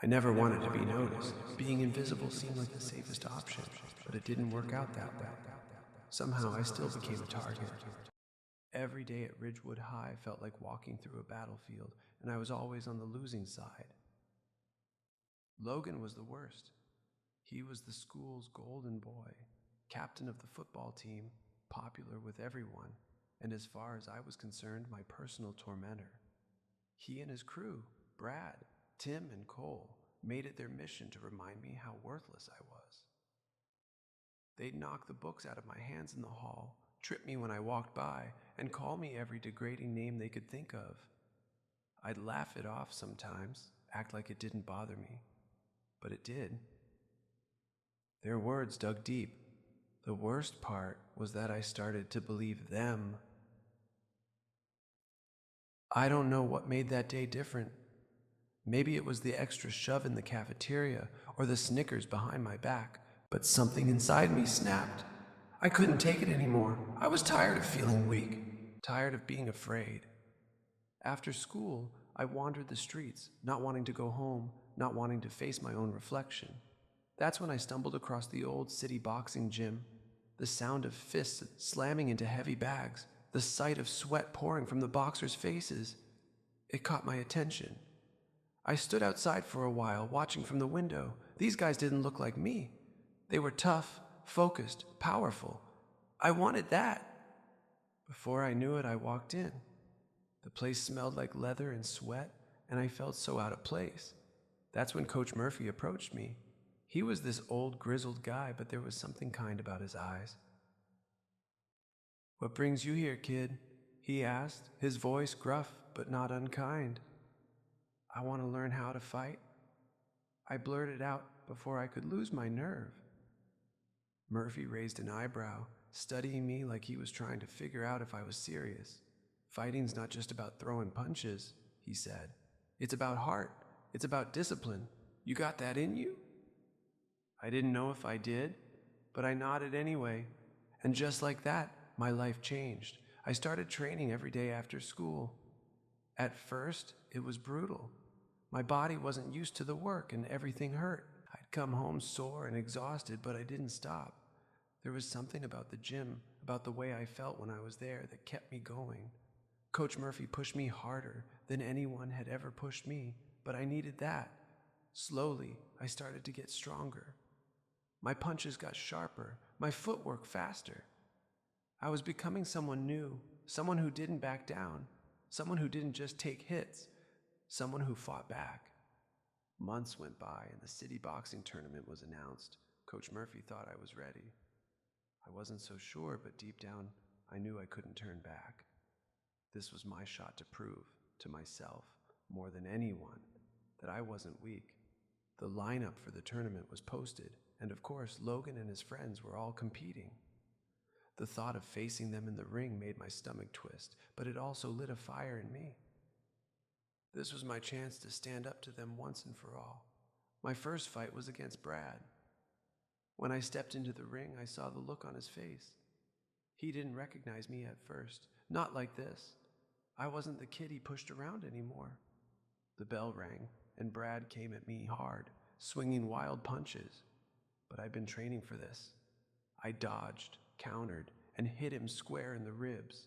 I never wanted to be noticed. Being invisible seemed like the safest option, but it didn't work out that way. Somehow I still became a target. Every day at Ridgewood High felt like walking through a battlefield, and I was always on the losing side. Logan was the worst. He was the school's golden boy, captain of the football team, popular with everyone, and as far as I was concerned, my personal tormentor. He and his crew, Brad, Tim, and Cole, made it their mission to remind me how worthless I was. They'd knock the books out of my hands in the hall, trip me when I walked by, and call me every degrading name they could think of. I'd laugh it off sometimes, act like it didn't bother me, but it did. Their words dug deep. The worst part was that I started to believe them. I don't know what made that day different. Maybe it was the extra shove in the cafeteria or the Snickers behind my back, but something inside me snapped. I couldn't take it anymore. I was tired of feeling weak, tired of being afraid. After school, I wandered the streets, not wanting to go home, not wanting to face my own reflection. That's when I stumbled across the old city boxing gym. The sound of fists slamming into heavy bags, the sight of sweat pouring from the boxers' faces. It caught my attention. I stood outside for a while, watching from the window. These guys didn't look like me. They were tough, focused, powerful. I wanted that. Before I knew it, I walked in. The place smelled like leather and sweat, and I felt so out of place. That's when Coach Murphy approached me. He was this old, grizzled guy, but there was something kind about his eyes. "What brings you here, kid?" he asked, his voice gruff but not unkind. "I want to learn how to fight." I blurted out before I could lose my nerve. Murphy raised an eyebrow, studying me like he was trying to figure out if I was serious. "Fighting's not just about throwing punches," he said. "It's about heart. It's about discipline. You got that in you?" I didn't know if I did, but I nodded anyway. And just like that, my life changed. I started training every day after school. At first, it was brutal. My body wasn't used to the work and everything hurt. I'd come home sore and exhausted, but I didn't stop. There was something about the gym, about the way I felt when I was there, that kept me going. Coach Murphy pushed me harder than anyone had ever pushed me, but I needed that. Slowly, I started to get stronger. My punches got sharper, my footwork faster. I was becoming someone new, someone who didn't back down, someone who didn't just take hits, someone who fought back. Months went by and the city boxing tournament was announced. Coach Murphy thought I was ready. I wasn't so sure, but deep down, I knew I couldn't turn back. This was my shot to prove to myself, more than anyone, that I wasn't weak. The lineup for the tournament was posted, and of course, Logan and his friends were all competing. The thought of facing them in the ring made my stomach twist, but it also lit a fire in me. This was my chance to stand up to them once and for all. My first fight was against Brad. When I stepped into the ring, I saw the look on his face. He didn't recognize me at first, not like this. I wasn't the kid he pushed around anymore. The bell rang, and Brad came at me hard, swinging wild punches. But I'd been training for this. I dodged, countered, and hit him square in the ribs.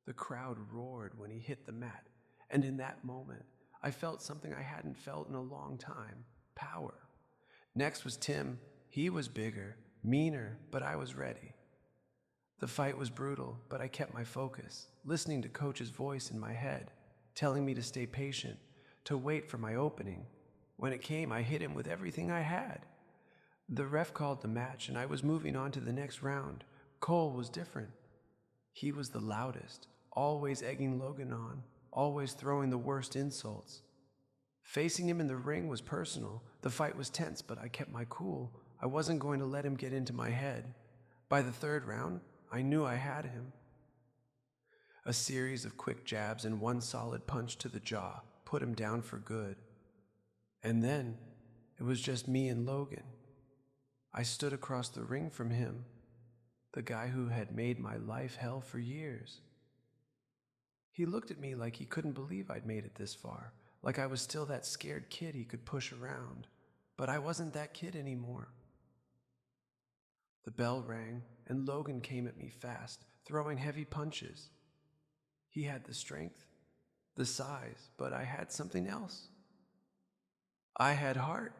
The crowd roared when he hit the mat, and in that moment, I felt something I hadn't felt in a long time: power. Next was Tim. He was bigger, meaner, but I was ready. The fight was brutal, but I kept my focus, listening to Coach's voice in my head, telling me to stay patient, to wait for my opening. When it came, I hit him with everything I had. The ref called the match, and I was moving on to the next round. Cole was different. He was the loudest, always egging Logan on, always throwing the worst insults. Facing him in the ring was personal. The fight was tense, but I kept my cool. I wasn't going to let him get into my head. By the third round, I knew I had him. A series of quick jabs and one solid punch to the jaw put him down for good. And then, it was just me and Logan. I stood across the ring from him, the guy who had made my life hell for years. He looked at me like he couldn't believe I'd made it this far, like I was still that scared kid he could push around. But I wasn't that kid anymore. The bell rang, and Logan came at me fast, throwing heavy punches. He had the strength, the size, but I had something else. I had heart.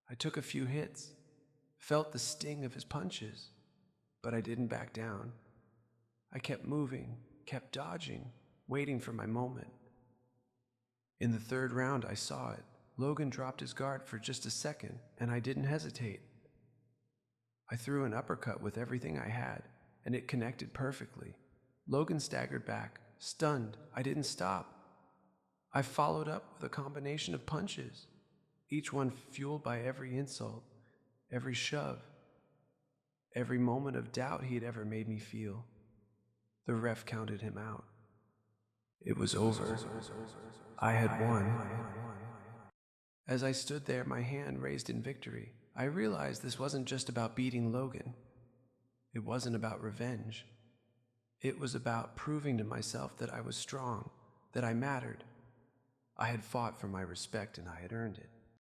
I took a few hits, felt the sting of his punches, but I didn't back down. I kept moving, kept dodging, waiting for my moment. In the third round, I saw it. Logan dropped his guard for just a second, and I didn't hesitate. I threw an uppercut with everything I had, and it connected perfectly. Logan staggered back, stunned. I didn't stop. I followed up with a combination of punches, each one fueled by every insult, every shove, every moment of doubt he had ever made me feel. The ref counted him out. It was over. I had won. As I stood there, my hand raised in victory, I realized this wasn't just about beating Logan. It wasn't about revenge. It was about proving to myself that I was strong, that I mattered. I had fought for my respect and I had earned it.